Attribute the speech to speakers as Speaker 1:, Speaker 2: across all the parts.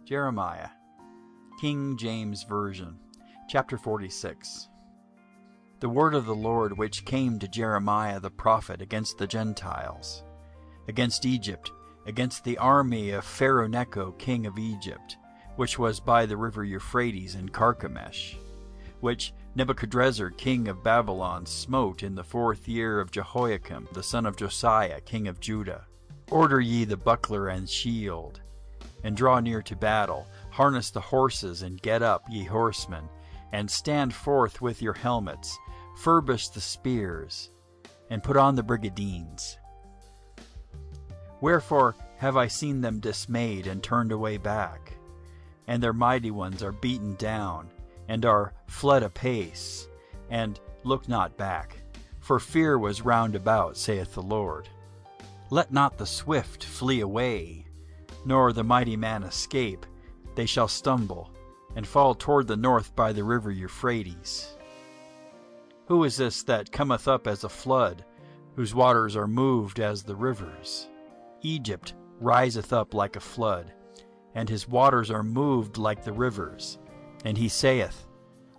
Speaker 1: Jeremiah, King James Version, chapter 46. The word of the Lord which came to Jeremiah the prophet against the Gentiles, against Egypt, against the army of Pharaoh Necho king of Egypt, which was by the river Euphrates in Carchemish, which Nebuchadrezzar king of Babylon smote in the 4th year of Jehoiakim the son of Josiah king of Judah. Order ye the buckler and shield, and draw near to battle. Harness the horses, and get up, ye horsemen, and stand forth with your helmets. Furbish the spears, and put on the brigadines. Wherefore have I seen them dismayed and turned away back, and their mighty ones are beaten down, and are fled apace, and look not back. For fear was round about, saith the Lord. Let not the swift flee away, nor the mighty man escape. They shall stumble, and fall toward the north by the river Euphrates. Who is this that cometh up as a flood, whose waters are moved as the rivers? Egypt riseth up like a flood, and his waters are moved like the rivers. And he saith,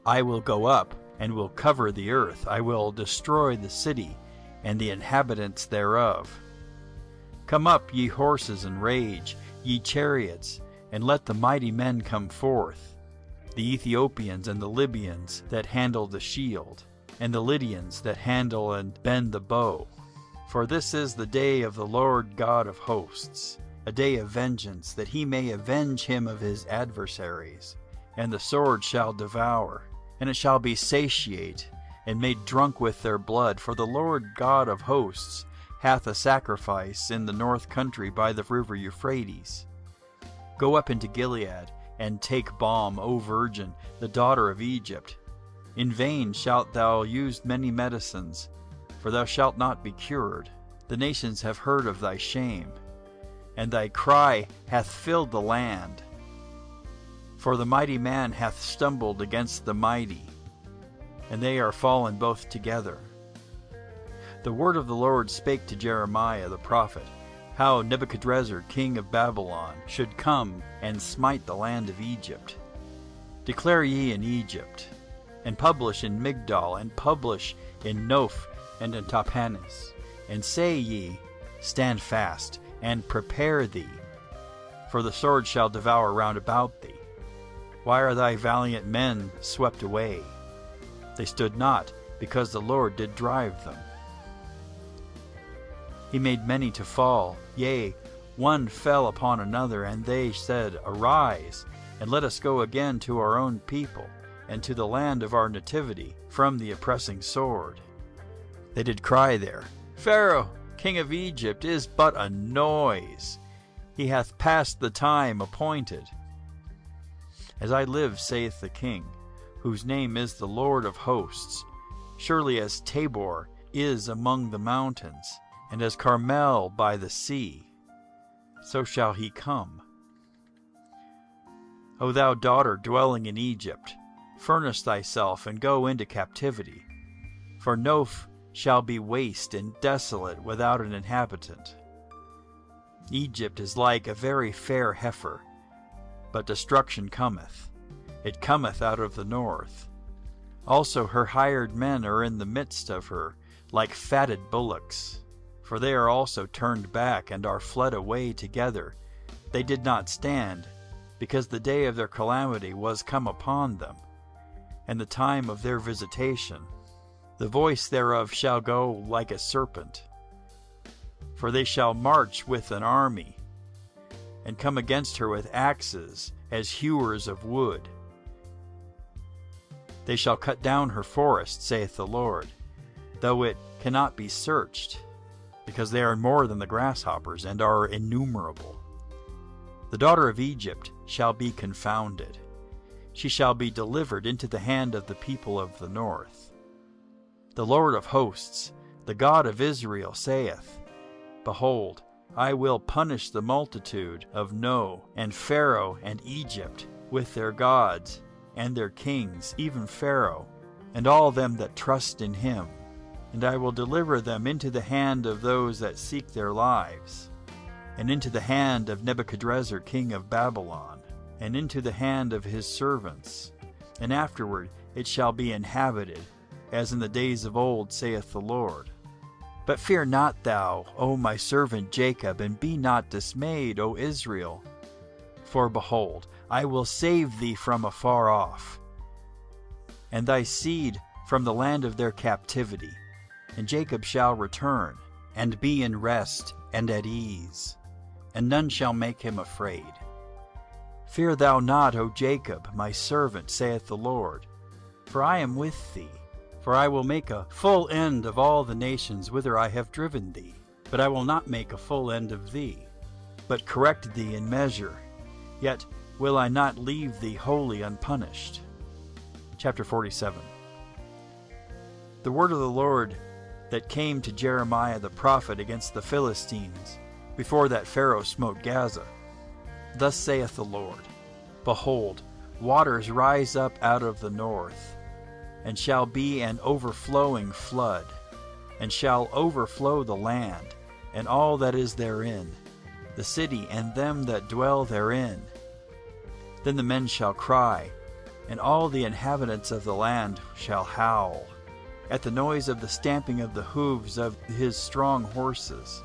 Speaker 1: I will go up, and will cover the earth. I will destroy the city, and the inhabitants thereof. Come up, ye horses, and rage, ye chariots, and let the mighty men come forth, the Ethiopians and the Libyans that handle the shield, and the Lydians that handle and bend the bow. For this is the day of the Lord God of hosts, a day of vengeance, that he may avenge him of his adversaries. And the sword shall devour, and it shall be satiate, and made drunk with their blood. For the Lord God of hosts hath a sacrifice in the north country by the river Euphrates. Go up into Gilead, and take balm, O virgin, the daughter of Egypt. In vain shalt thou use many medicines, for thou shalt not be cured. The nations have heard of thy shame, and thy cry hath filled the land. For the mighty man hath stumbled against the mighty, and they are fallen both together. The word of the Lord spake to Jeremiah the prophet, how Nebuchadrezzar king of Babylon should come and smite the land of Egypt. Declare ye in Egypt, and publish in Migdol, and publish in Noph, and in Tahpanhes, and say ye, Stand fast, and prepare thee, for the sword shall devour round about thee. Why are thy valiant men swept away? They stood not, because the Lord did drive them. He made many to fall, yea, one fell upon another, and they said, Arise, and let us go again to our own people, and to the land of our nativity, from the oppressing sword. They did cry there, Pharaoh, king of Egypt, is but a noise. He hath passed the time appointed. As I live, saith the king, whose name is the Lord of hosts, surely as Tabor is among the mountains, and as Carmel by the sea, so shall he come. O thou daughter dwelling in Egypt, furnish thyself, and go into captivity. For Noph shall be waste and desolate without an inhabitant. Egypt is like a very fair heifer, but destruction cometh. It cometh out of the north. Also her hired men are in the midst of her, like fatted bullocks. For they are also turned back, and are fled away together. They did not stand, because the day of their calamity was come upon them, and the time of their visitation. The voice thereof shall go like a serpent. For they shall march with an army, and come against her with axes, as hewers of wood. They shall cut down her forest, saith the Lord, though it cannot be searched, because they are more than the grasshoppers, and are innumerable. The daughter of Egypt shall be confounded. She shall be delivered into the hand of the people of the north. The Lord of hosts, the God of Israel, saith, Behold, I will punish the multitude of No, and Pharaoh, and Egypt, with their gods, and their kings, even Pharaoh, and all them that trust in him. And I will deliver them into the hand of those that seek their lives, and into the hand of Nebuchadrezzar king of Babylon. and into the hand of his servants, and afterward it shall be inhabited, as in the days of old, saith the Lord. But fear not thou, O my servant Jacob, and be not dismayed, O Israel. For behold, I will save thee from afar off, and thy seed from the land of their captivity. And Jacob shall return, and be in rest and at ease, and none shall make him afraid. Fear thou not, O Jacob, my servant, saith the Lord, for I am with thee. For I will make a full end of all the nations whither I have driven thee. But I will not make a full end of thee, but correct thee in measure. Yet will I not leave thee wholly unpunished. Chapter 47. The word of the Lord that came to Jeremiah the prophet against the Philistines, before that Pharaoh smote Gaza. Thus saith the Lord, Behold, waters rise up out of the north, and shall be an overflowing flood, and shall overflow the land, and all that is therein, the city and them that dwell therein. Then the men shall cry, and all the inhabitants of the land shall howl, at the noise of the stamping of the hoofs of his strong horses,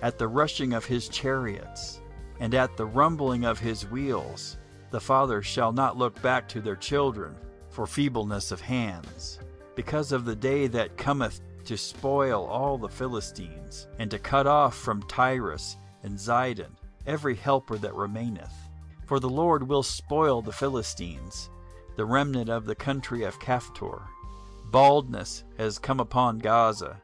Speaker 1: at the rushing of his chariots, and at the rumbling of his wheels. The fathers shall not look back to their children for feebleness of hands, because of the day that cometh to spoil all the Philistines, and to cut off from Tyrus and Zidon every helper that remaineth. For the Lord will spoil the Philistines, the remnant of the country of Caphtor. Baldness has come upon Gaza.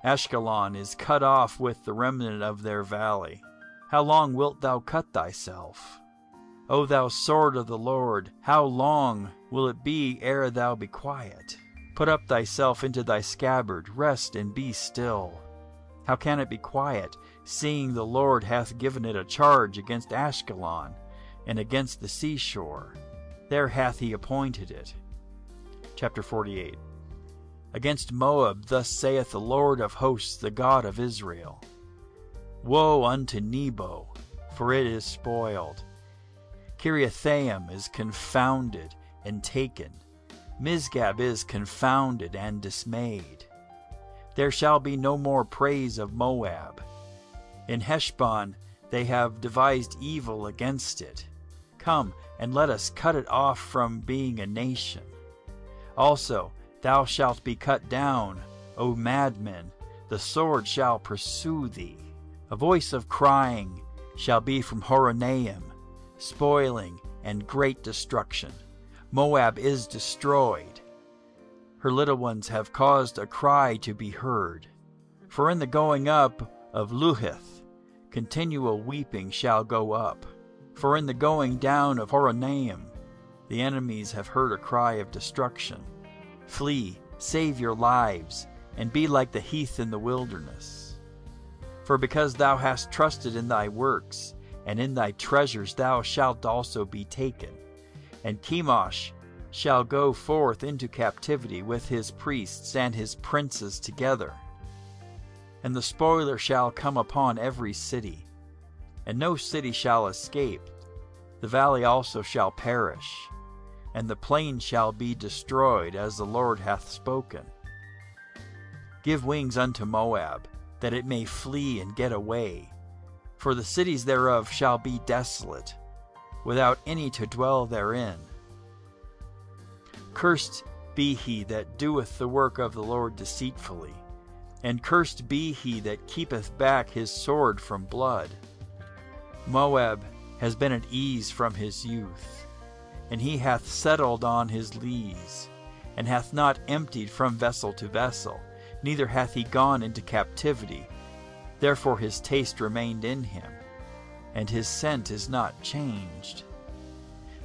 Speaker 1: Ashkelon is cut off with the remnant of their valley. How long wilt thou cut thyself? O thou sword of the Lord, how long will it be ere thou be quiet? Put up thyself into thy scabbard, rest and be still. How can it be quiet, seeing the Lord hath given it a charge against Ashkelon, and against the seashore? There hath he appointed it. Chapter 48. Against Moab thus saith the Lord of hosts, the God of Israel. Woe unto Nebo, for it is spoiled. Kiriathaim is confounded and taken. Mizgab is confounded and dismayed. There shall be no more praise of Moab. In Heshbon they have devised evil against it. Come, and let us cut it off from being a nation. Also, thou shalt be cut down, O madmen, the sword shall pursue thee. A voice of crying shall be from Horonaim, spoiling and great destruction. Moab is destroyed. Her little ones have caused a cry to be heard. For in the going up of Luhith, continual weeping shall go up. For in the going down of Horonaim, the enemies have heard a cry of destruction. Flee, save your lives, and be like the heath in the wilderness. For because thou hast trusted in thy works, and in thy treasures thou shalt also be taken. And Chemosh shall go forth into captivity with his priests and his princes together. And the spoiler shall come upon every city, and no city shall escape. The valley also shall perish, and the plain shall be destroyed, as the Lord hath spoken. Give wings unto Moab, that it may flee and get away. For the cities thereof shall be desolate, without any to dwell therein. Cursed be he that doeth the work of the Lord deceitfully, and cursed be he that keepeth back his sword from blood. Moab has been at ease from his youth, and he hath settled on his lees, and hath not emptied from vessel to vessel, neither hath he gone into captivity. Therefore his taste remained in him, and his scent is not changed.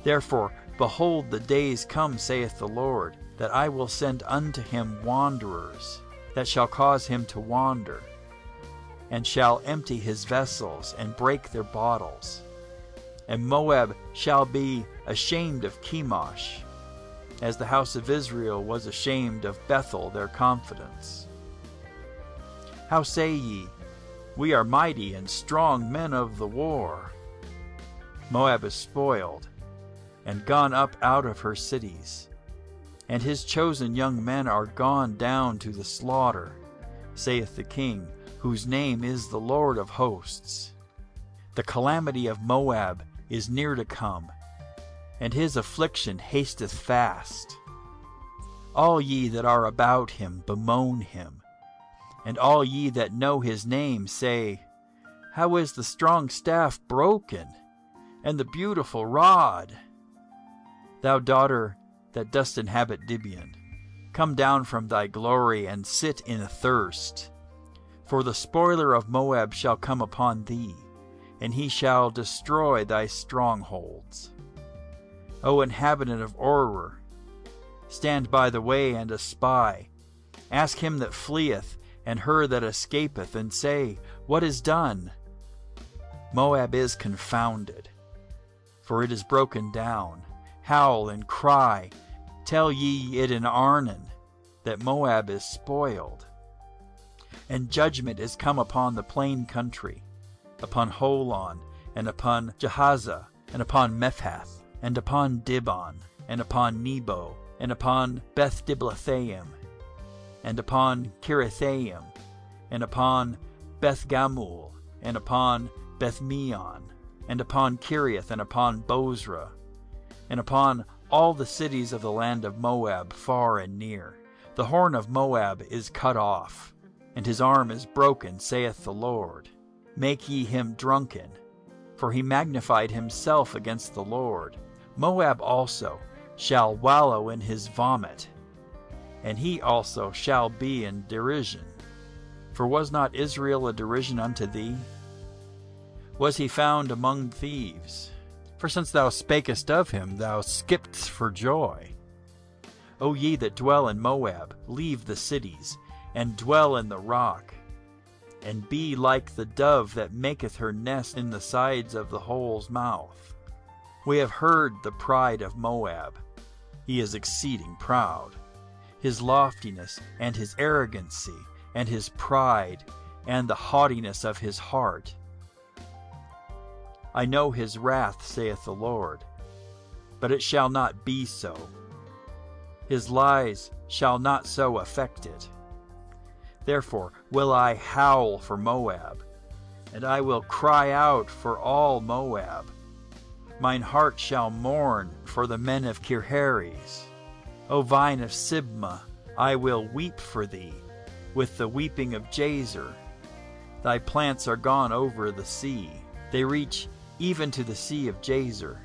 Speaker 1: Therefore, behold, the days come, saith the Lord, that I will send unto him wanderers, that shall cause him to wander, and shall empty his vessels, and break their bottles. And Moab shall be ashamed of Chemosh, as the house of Israel was ashamed of Bethel their confidence. How say ye, we are mighty and strong men of the war? Moab is spoiled, and gone up out of her cities. And his chosen young men are gone down to the slaughter, saith the King, whose name is the Lord of hosts. The calamity of Moab is near to come, and his affliction hasteth fast. All ye that are about him bemoan him, and all ye that know his name say, How is the strong staff broken, and the beautiful rod? Thou daughter that dost inhabit Gibeon, come down from thy glory and sit in thirst. For the spoiler of Moab shall come upon thee, and he shall destroy thy strongholds. O inhabitant of Orwer, stand by the way and espy. Ask him that fleeth, and her that escapeth, and say, What is done? Moab is confounded, for it is broken down. Howl and cry, tell ye it in Arnon, that Moab is spoiled. And judgment is come upon the plain country, upon Holon, and upon Jahaza, and upon Mephath, and upon Dibon, and upon Nebo, and upon Beth-Diblathaim, and upon Kirithaim, and upon Beth-Gamul, and upon Beth-Meon, and upon Kiriath, and upon Bozrah, and upon all the cities of the land of Moab far and near. The horn of Moab is cut off, and his arm is broken, saith the Lord. Make ye him drunken, for he magnified himself against the Lord. Moab also shall wallow in his vomit, and he also shall be in derision. For was not Israel a derision unto thee? Was he found among thieves? For since thou spakest of him, thou skippedst for joy. O ye that dwell in Moab, leave the cities, and dwell in the rock, and be like the dove that maketh her nest in the sides of the hole's mouth. We have heard the pride of Moab. He is exceeding proud. His loftiness, and his arrogancy, and his pride, and the haughtiness of his heart. I know his wrath, saith the Lord, but it shall not be so. His lies shall not so affect it. Therefore will I howl for Moab, and I will cry out for all Moab. Mine heart shall mourn for the men of Kirhares. O vine of Sibmah, I will weep for thee, with the weeping of Jazer. Thy plants are gone over the sea. They reach even to the sea of Jazer.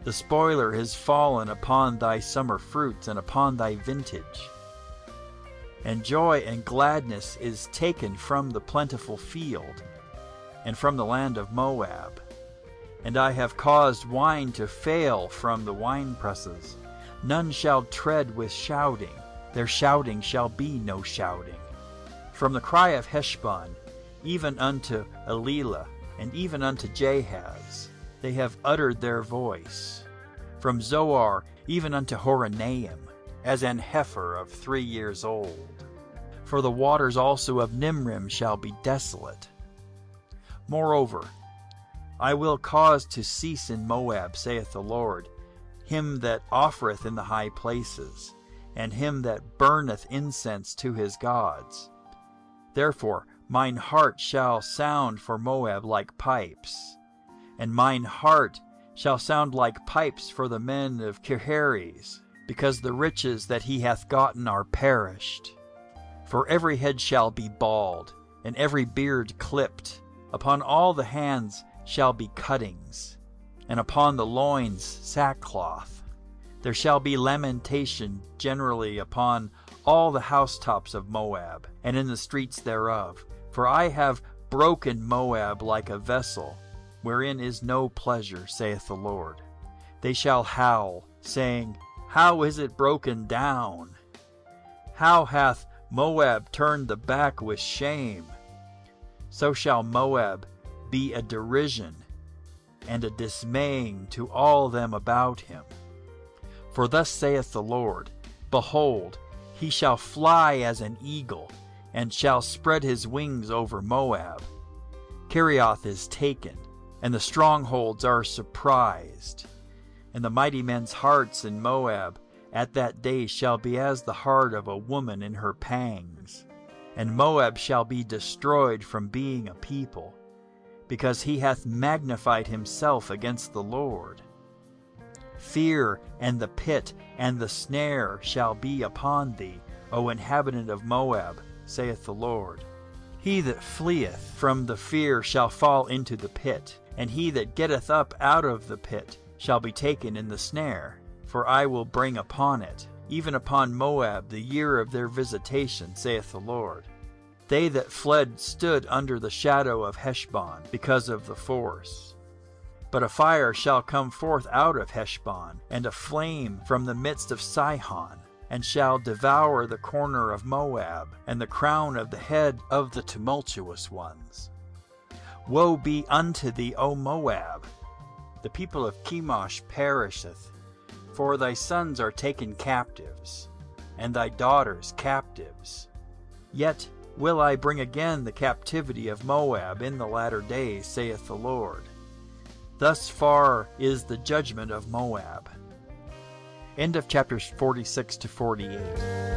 Speaker 1: The spoiler has fallen upon thy summer fruits and upon thy vintage. And joy and gladness is taken from the plentiful field, and from the land of Moab. And I have caused wine to fail from the winepresses. None shall tread with shouting. Their shouting shall be no shouting. From the cry of Heshbon, even unto Elilah, and even unto Jahaz, they have uttered their voice. From Zoar, even unto Horonaim, as an heifer of 3 years old. For the waters also of Nimrim shall be desolate. Moreover, I will cause to cease in Moab, saith the Lord, him that offereth in the high places, and him that burneth incense to his gods. Therefore mine heart shall sound for Moab like pipes, and mine heart shall sound like pipes for the men of Kirhares, because the riches that he hath gotten are perished. For every head shall be bald, and every beard clipped. Upon all the hands shall be cuttings, and upon the loins sackcloth. There shall be lamentation generally upon all the housetops of Moab, and in the streets thereof. For I have broken Moab like a vessel, wherein is no pleasure, saith the Lord. They shall howl, saying, How is it broken down? How hath Moab turned the back with shame? So shall Moab be a derision, and a dismaying to all them about him. For thus saith the Lord, Behold, he shall fly as an eagle, and shall spread his wings over Moab. Kerioth is taken, and the strongholds are surprised. And the mighty men's hearts in Moab at that day shall be as the heart of a woman in her pangs. And Moab shall be destroyed from being a people, because he hath magnified himself against the Lord. Fear and the pit and the snare shall be upon thee, O inhabitant of Moab, saith the Lord. He that fleeth from the fear shall fall into the pit, and he that getteth up out of the pit shall be taken in the snare. For I will bring upon it, even upon Moab, the year of their visitation, saith the Lord. They that fled stood under the shadow of Heshbon, because of the force. But a fire shall come forth out of Heshbon, and a flame from the midst of Sihon, and shall devour the corner of Moab, and the crown of the head of the tumultuous ones. Woe be unto thee, O Moab! The people of Chemosh perisheth, for thy sons are taken captives, and thy daughters captives. Yet will I bring again the captivity of Moab in the latter days, saith the Lord. Thus far is the judgment of Moab. End of chapters 46 to 48.